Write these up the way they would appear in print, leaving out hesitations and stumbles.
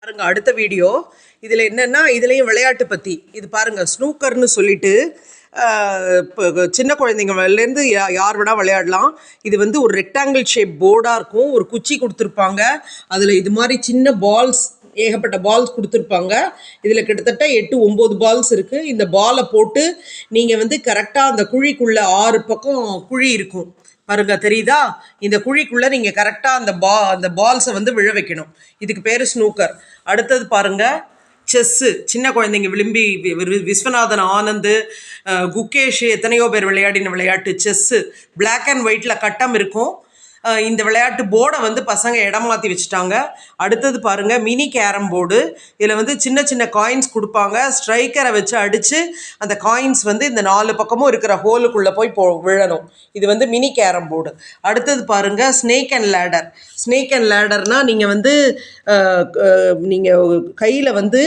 பாருங்க அடுத்த வீடியோ. இதில் என்னென்னா இதுலேயும் விளையாட்டு பற்றி இது பாருங்கள். ஸ்னூக்கர்னு சொல்லிட்டு இப்போ சின்ன குழந்தைங்கலேருந்து யார் வேணால் விளையாடலாம். இது வந்து ஒரு ரெக்டாங்கிள் ஷேப் போர்டாக இருக்கும். ஒரு குச்சி கொடுத்துருப்பாங்க. அதில் இது மாதிரி சின்ன பால்ஸ், ஏகப்பட்ட பால்ஸ் கொடுத்துருப்பாங்க. இதில் கிட்டத்தட்ட 8-9 பால்ஸ் இருக்குது. இந்த பாலை போட்டு நீங்கள் வந்து கரெக்டாக அந்த குழிக்குள்ளே 6 பக்கம் குழி இருக்கும் பாருங்க, தெரியுதா? இந்த குழிக்குள்ளே நீங்கள் கரெக்டாக அந்த பால்ஸை வந்து விழ வைக்கணும். இதுக்கு பேர் ஸ்னூக்கர். அடுத்தது பாருங்கள், செஸ்ஸு. சின்ன குழந்தைங்க விரும்பி விஸ்வநாதன் ஆனந்த், குகேஷ் எத்தனையோ பேர் விளையாடின விளையாட்டு செஸ்ஸு. பிளாக் அண்ட் ஒயிட்டில் கட்டம் இருக்கும். இந்த விளையாட்டு போர்டை வந்து பசங்க இடம் மாற்றி வச்சுட்டாங்க. அடுத்தது பாருங்கள், மினி கேரம் போர்டு. இதில் வந்து சின்ன சின்ன காயின்ஸ் கொடுப்பாங்க. ஸ்ட்ரைக்கரை வச்சு அடித்து அந்த காயின்ஸ் வந்து இந்த 4 பக்கமும் இருக்கிற ஹோலுக்குள்ளே போய் விழணும். இது வந்து மினி கேரம் போர்டு. அடுத்தது பாருங்கள், snake and ladder. Snake and லேடர்னால் நீங்கள் வந்து நீங்கள் கையில் வந்து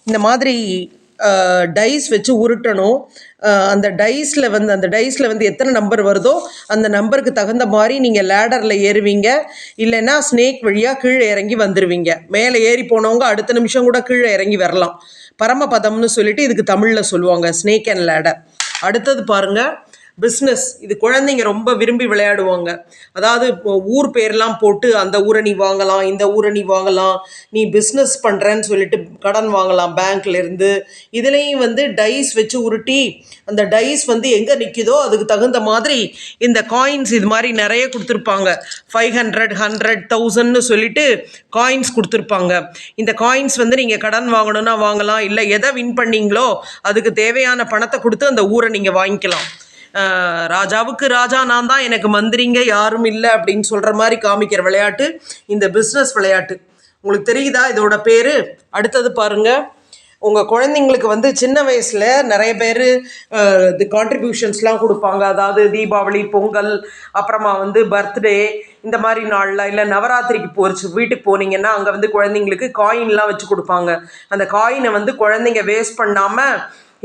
இந்த மாதிரி டைஸ் வச்சு உருட்டணும். அந்த டைஸில் வந்து எத்தனை நம்பர் வருதோ அந்த நம்பருக்கு தகுந்த மாதிரி நீங்கள் லேடரில் ஏறுவீங்க. இல்லைன்னா ஸ்னேக் வழியாக கீழே இறங்கி வந்துடுவீங்க. மேலே ஏறி போனவங்க அடுத்த நிமிஷம் கூட கீழே இறங்கி வரலாம். பரமபதம்னு சொல்லிட்டு இதுக்கு தமிழில் சொல்லுவாங்க, ஸ்னேக் அண்ட் லேடர். அடுத்தது பாருங்கள், பிஸ்னஸ். இது குழந்தைங்க ரொம்ப விரும்பி விளையாடுவாங்க. அதாவது ஊர் பேர்லாம் போட்டு அந்த ஊரை நீ வாங்கலாம், இந்த ஊரை நீ வாங்கலாம், நீ பிஸ்னஸ் பண்ணுறேன்னு சொல்லிட்டு கடன் வாங்கலாம் பேங்க்லேருந்து. இதுலேயும் வந்து டைஸ் வச்சு உருட்டி அந்த டைஸ் வந்து எங்கே நிற்கிதோ அதுக்கு தகுந்த மாதிரி இந்த காயின்ஸ் இது மாதிரி நிறைய கொடுத்துருப்பாங்க. 500, 100, 1000ன்னு சொல்லிட்டு காயின்ஸ் கொடுத்துருப்பாங்க. இந்த காயின்ஸ் வந்து நீங்கள் கடன் வாங்கணுன்னா வாங்கலாம், இல்லை எதை வின் பண்ணீங்களோ அதுக்கு தேவையான பணத்தை கொடுத்து அந்த ஊரை நீங்கள் வாங்கிக்கலாம். ராஜாவுக்கு ராஜா நான் தான், எனக்கு மந்திரிங்க யாரும் இல்லை அப்படின்னு சொல்கிற மாதிரி காமிக்கிற விளையாட்டு இந்த பிஸ்னஸ் விளையாட்டு. உங்களுக்கு தெரியுதா இதோட பேர்? அடுத்தது பாருங்கள், உங்கள் குழந்தைங்களுக்கு வந்து சின்ன வயசில் நிறைய பேர் இது கான்ட்ரிபியூஷன்ஸ்லாம் கொடுப்பாங்க. அதாவது தீபாவளி, பொங்கல், அப்புறமா வந்து பர்த்டே, இந்த மாதிரி நாளில், இல்லை நவராத்திரிக்கு வீட்டுக்கு போனீங்கன்னா அங்கே வந்து குழந்தைங்களுக்கு காயின்லாம் வச்சு கொடுப்பாங்க. அந்த காயினை வந்து குழந்தைங்க வேஸ்ட் பண்ணாமல்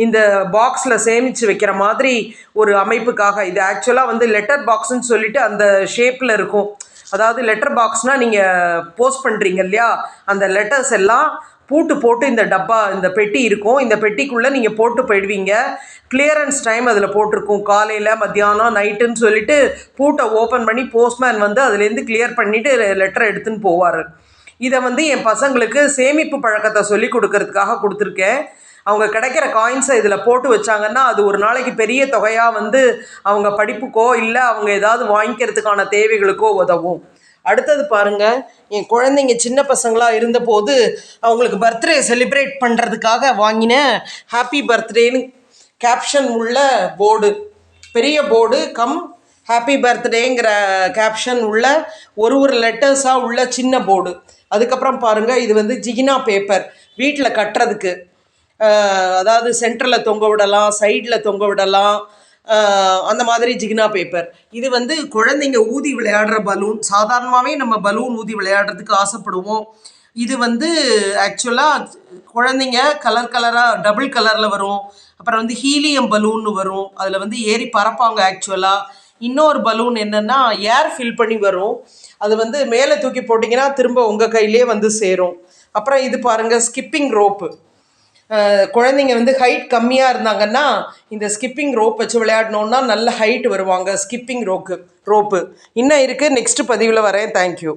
இந்த பாக்ஸில் சேமித்து வைக்கிற மாதிரி ஒரு அமைப்புக்காக. இது ஆக்சுவலாக வந்து லெட்டர் பாக்ஸுன்னு சொல்லிட்டு அந்த ஷேப்பில் இருக்கும். அதாவது லெட்டர் பாக்ஸ்னால் நீங்கள் போஸ்ட் பண்ணுறீங்க இல்லையா, அந்த லெட்டர்ஸ் எல்லாம் பூட்டு போட்டு இந்த பெட்டி இருக்கும். இந்த பெட்டிக்குள்ளே நீங்கள் போட்டு போயிடுவீங்க. கிளியரன்ஸ் டைம் அதில் போட்டிருக்கும். காலையில், மத்தியானம், நைட்டுன்னு சொல்லிட்டு பூட்டை ஓப்பன் பண்ணி போஸ்ட்மேன் வந்து அதுலேருந்து கிளியர் பண்ணிவிட்டு லெட்டரை எடுத்துன்னு போவார். இதை வந்து என் பசங்களுக்கு சேமிப்பு பழக்கத்தை சொல்லி கொடுக்கறதுக்காக கொடுத்துருக்கேன். அவங்க கிடைக்கிற காயின்ஸை இதில் போட்டு வச்சாங்கன்னா அது ஒரு நாளைக்கு பெரிய தொகையாக வந்து அவங்க படிப்புக்கோ இல்லை அவங்க ஏதாவது வாங்கிக்கிறதுக்கான தேவைகளுக்கோ உதவும். அடுத்தது பாருங்கள், என் குழந்தைங்க சின்ன பசங்களாக இருந்தபோது அவங்களுக்கு பர்த்டே செலிப்ரேட் பண்ணுறதுக்காக வாங்கின ஹாப்பி பர்த்டேன்னு கேப்ஷன் உள்ள போர்டு, பெரிய போர்டு ஹாப்பி பர்த்டேங்கிற கேப்ஷன் உள்ள ஒரு லெட்டர்ஸாக உள்ள சின்ன போர்டு. அதுக்கப்புறம் பாருங்கள், இது வந்து ஜிகினா பேப்பர், வீட்டில் கட்டுறதுக்கு. அதாவது சென்டரில் தொங்க விடலாம், சைடில் தொங்க விடலாம், அந்த மாதிரி ஜிகினா பேப்பர். இது வந்து குழந்தைங்க ஊதி விளையாடுற பலூன். சாதாரணமாகவே நம்ம பலூன் ஊதி விளையாடுறதுக்கு ஆசைப்படுவோம். இது வந்து ஆக்சுவலாக குழந்தைங்க கலராக டபுள் கலரில் வரும். அப்புறம் வந்து ஹீலியம் பலூன்னு வரும், அதில் வந்து ஏறி பறப்பாங்க. ஆக்சுவலாக இன்னொரு பலூன் என்னென்னா ஏர் ஃபில் பண்ணி வரும். அது வந்து மேலே தூக்கி போட்டிங்கன்னா திரும்ப உங்கள் கையிலே வந்து சேரும். அப்புறம் இது பாருங்கள், ஸ்கிப்பிங் ரோப்பு. குழந்தைங்க வந்து ஹைட் கம்மியாக இருந்தாங்கன்னா இந்த ஸ்கிப்பிங் ரோப் வச்சு விளையாடணுன்னா நல்ல ஹைட் வருவாங்க. ஸ்கிப்பிங் ரோப்பு இன்னும் இருக்குது. நெக்ஸ்ட் பதிவில் வரேன். தேங்க்யூ.